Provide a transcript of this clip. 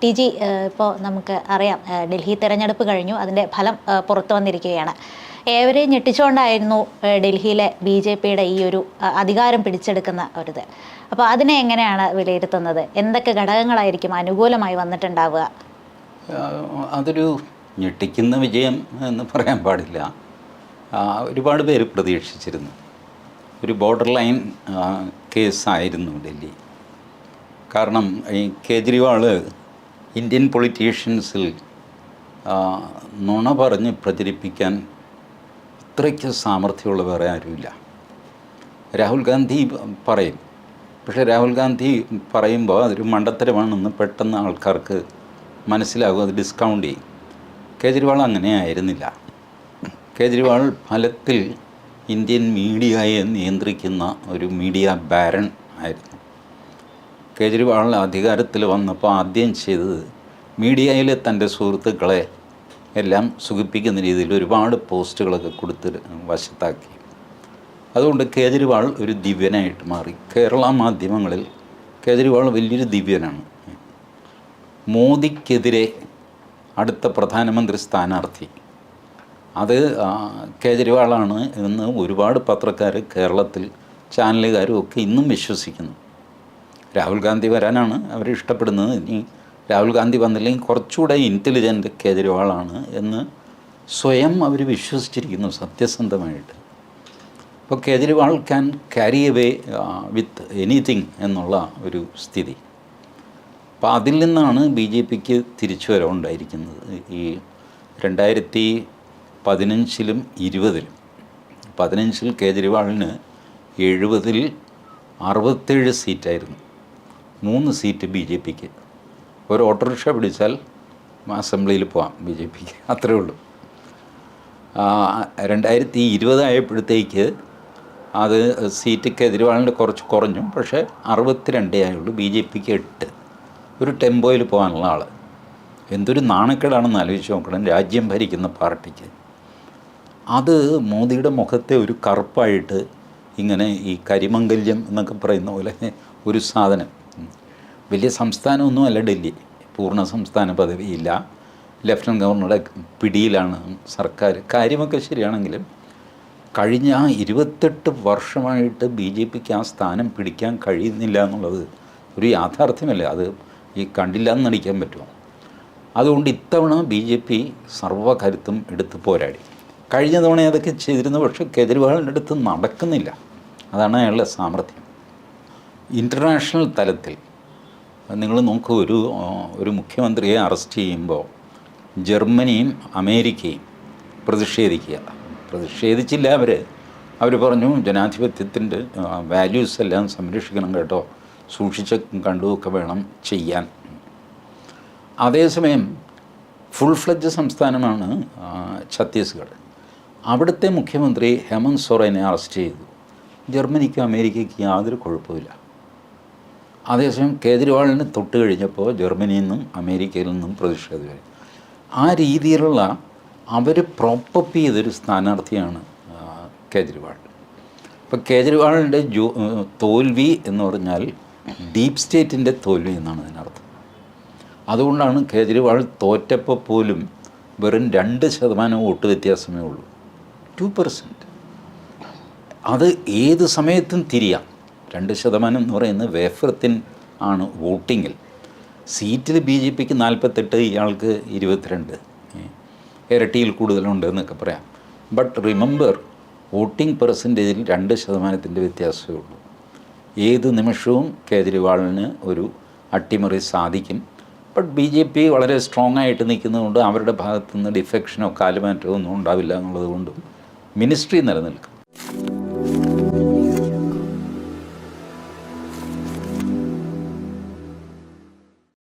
T G ഇപ്പോൾ നമുക്ക് അറിയാം ഡൽഹി തെരഞ്ഞെടുപ്പ് കഴിഞ്ഞു, അതിൻ്റെ ഫലം പുറത്തു വന്നിരിക്കുകയാണ്. ഏവരെയും ഞെട്ടിച്ചുകൊണ്ടായിരുന്നു ഡൽഹിയിലെ BJPയുടെ ഈ ഒരു അധികാരം പിടിച്ചെടുക്കുന്ന ഒരിത്. അപ്പോൾ അതിനെ എങ്ങനെയാണ് വിലയിരുത്തുന്നത്? എന്തൊക്കെ ഘടകങ്ങളായിരിക്കും അനുകൂലമായി വന്നിട്ടുണ്ടാവുക? അതൊരു ഞെട്ടിക്കുന്ന വിജയം എന്ന് പറയാൻ പാടില്ല. ഒരുപാട് പേര് പ്രതീക്ഷിച്ചിരുന്നു. ഒരു ബോർഡർ ലൈൻ കേസായിരുന്നു ഡൽഹി. കാരണം ഈ കേജ്രിവാൾ ഇന്ത്യൻ പൊളിറ്റീഷ്യൻസിൽ നുണ പറഞ്ഞ് പ്രചരിപ്പിക്കാൻ ഇത്രയ്ക്ക് സാമർഥ്യമുള്ള വേറെ ആരുമില്ല. രാഹുൽ ഗാന്ധി പറയും, പക്ഷേ രാഹുൽ ഗാന്ധി പറയുമ്പോൾ അതൊരു മണ്ടത്തരമാണെന്ന് പെട്ടെന്ന് ആൾക്കാർക്ക് മനസ്സിലാകും, അത് ഡിസ്കൗണ്ട് ചെയ്യും. കേജ്രിവാൾ അങ്ങനെ ആയിരുന്നില്ല. കേജ്രിവാൾ ഫലത്തിൽ ഇന്ത്യൻ മീഡിയയെ നിയന്ത്രിക്കുന്ന ഒരു മീഡിയ ബാരൺ ആയിരുന്നു. കേജ്രിവാൾ അധികാരത്തിൽ വന്നപ്പോൾ ആദ്യം ചെയ്തത് മീഡിയയിലെ തൻ്റെ സുഹൃത്തുക്കളെ എല്ലാം സുഖിപ്പിക്കുന്ന രീതിയിൽ ഒരുപാട് പോസ്റ്റുകളൊക്കെ കൊടുത്ത് വശത്താക്കി. അതുകൊണ്ട് കേജ്രിവാൾ ഒരു ദിവ്യനായിട്ട് മാറി. കേരള മാധ്യമങ്ങളിൽ കേജ്രിവാൾ വലിയൊരു ദിവ്യനാണ്. മോദിക്കെതിരെ അടുത്ത പ്രധാനമന്ത്രി സ്ഥാനാർത്ഥി അത് കേജ്രിവാളാണ് എന്ന് ഒരുപാട് പത്രക്കാർ, കേരളത്തിൽ ചാനലുകാരും ഒക്കെ ഇന്നും വിശ്വസിക്കുന്നു. രാഹുൽ ഗാന്ധി വരാനാണ് അവർ ഇഷ്ടപ്പെടുന്നത്. ഇനി രാഹുൽ ഗാന്ധി വന്നില്ലെങ്കിൽ കുറച്ചുകൂടെ ഇൻ്റലിജൻ്റ് കേജ്രിവാളാണ് എന്ന് സ്വയം അവർ വിശ്വസിച്ചിരിക്കുന്നു സത്യസന്ധമായിട്ട്. അപ്പോൾ Kejriwal can carry away with anything എന്നുള്ള ഒരു സ്ഥിതി. അപ്പോൾ അതിൽ നിന്നാണ് BJPക്ക് തിരിച്ചുവരവുണ്ടായിരിക്കുന്നത്. ഈ 2015-ലും 20-ലും 15-ൽ കേജ്രിവാളിന് 70-ൽ 67 സീറ്റായിരുന്നു. 3 സീറ്റ് BJPക്ക്. ഒരു ഓട്ടോറിക്ഷ പിടിച്ചാൽ അസംബ്ലിയിൽ പോവാം BJPക്ക്, അത്രയേ ഉള്ളൂ. 2020 ആയപ്പോഴത്തേക്ക് അത് സീറ്റ് കേജ്രിവാളിൻ്റെ കുറച്ച് കുറഞ്ഞു, പക്ഷേ 62 ആയുള്ളൂ. BJPക്ക് 8. ഒരു ടെമ്പോയിൽ പോകാനുള്ള ആൾ. എന്തൊരു നാണക്കേടാണെന്ന് ആലോചിച്ച് നോക്കണം രാജ്യം ഭരിക്കുന്ന പാർട്ടിക്ക്. അത് മോദിയുടെ മുഖത്തെ ഒരു കറുപ്പായിട്ട് ഇങ്ങനെ ഈ കരിമംഗല്യം എന്നൊക്കെ പറയുന്ന പോലെ ഒരു സാധനം. വലിയ സംസ്ഥാനമൊന്നുമല്ല ഡൽഹി, പൂർണ്ണ സംസ്ഥാന പദവിയില്ല, ലഫ്റ്റനൻറ്റ് ഗവർണറുടെ പിടിയിലാണ് സർക്കാർ. കാര്യമൊക്കെ ശരിയാണെങ്കിലും കഴിഞ്ഞ 28 വർഷമായിട്ട് BJPക്ക് ആ സ്ഥാനം പിടിക്കാൻ കഴിയുന്നില്ല എന്നുള്ളത് ഒരു യാഥാർത്ഥ്യമല്ല. അത് ഈ കണ്ടില്ല എന്ന് നടിക്കാൻ പറ്റുമോ? അതുകൊണ്ട് ഇത്തവണ BJP സർവ്വകരുത്തും എടുത്ത് പോരാടി. കഴിഞ്ഞ തവണ അതൊക്കെ ചെയ്തിരുന്നു, പക്ഷേ കേജ്രിവാളിൻ്റെ അടുത്ത് നടക്കുന്നില്ല. അതാണ് അയാളുടെ സാമർഥ്യം. ഇൻ്റർനാഷണൽ തലത്തിൽ നിങ്ങൾ നോക്കൂ, ഒരു മുഖ്യമന്ത്രിയെ അറസ്റ്റ് ചെയ്യുമ്പോൾ ജർമ്മനിയും അമേരിക്കയും പ്രതിഷേധിച്ചില്ല. അവർ പറഞ്ഞു ജനാധിപത്യത്തിൻ്റെ വാല്യൂസ് എല്ലാം സംരക്ഷിക്കണം കേട്ടോ, സൂക്ഷിച്ച് കണ്ടുമൊക്കെ വേണം ചെയ്യാൻ. അതേസമയം ഫുൾ ഫ്ലെഡ്ജ് സംസ്ഥാനമാണ് ഛത്തീസ്ഗഡ്. അവിടുത്തെ മുഖ്യമന്ത്രി ഹേമന്ത് സോറനെ അറസ്റ്റ് ചെയ്തു. ജർമ്മനിക്കും അമേരിക്കയ്ക്കും യാതൊരു കുഴപ്പമില്ല. അതേസമയം കേജ്രിവാളിന് തൊട്ട് കഴിഞ്ഞപ്പോൾ ജർമ്മനിയിൽ നിന്നും അമേരിക്കയിൽ നിന്നും പ്രതിഷേധം. ആ രീതിയിലുള്ള അവർ പ്രോപ്പപ്പ് ചെയ്തൊരു സ്ഥാനാർത്ഥിയാണ് കേജ്രിവാൾ. ഇപ്പോൾ കേജ്രിവാളിൻ്റെ തോൽവി എന്ന് പറഞ്ഞാൽ ഡീപ്പ് സ്റ്റേറ്റിൻ്റെ തോൽവി എന്നാണ് അതിനർത്ഥം. അതുകൊണ്ടാണ് കേജ്രിവാൾ തോറ്റപ്പോൾ പോലും വെറും 2% വോട്ട് വ്യത്യാസമേ ഉള്ളൂ. 2%. അത് ഏത് സമയത്തും തിരിയാം. 2% എന്ന് പറയുന്നത് വേഫർ ആണ് വോട്ടിങ്ങിൽ. സീറ്റിൽ BJPക്ക് 48, ഇയാൾക്ക് 22, ഇരട്ടിയിൽ കൂടുതലുണ്ട് എന്നൊക്കെ പറയാം. ബട്ട് റിമെമ്പർ, വോട്ടിംഗ് പെർസെൻറ്റേജിൽ 2% വ്യത്യാസമേ ഉള്ളൂ. ഏത് നിമിഷവും കേജ്രിവാളിന് ഒരു അട്ടിമറി സാധിക്കും. ബട്ട് BJP വളരെ സ്ട്രോങ് ആയിട്ട് നിൽക്കുന്നതുകൊണ്ട് അവരുടെ ഭാഗത്തുനിന്ന് ഡിഫെക്ഷനോ കാലുമാറ്റമോ ഒന്നും ഉണ്ടാവില്ല എന്നുള്ളത് കൊണ്ടും മിനിസ്ട്രി നിലനിൽക്കും.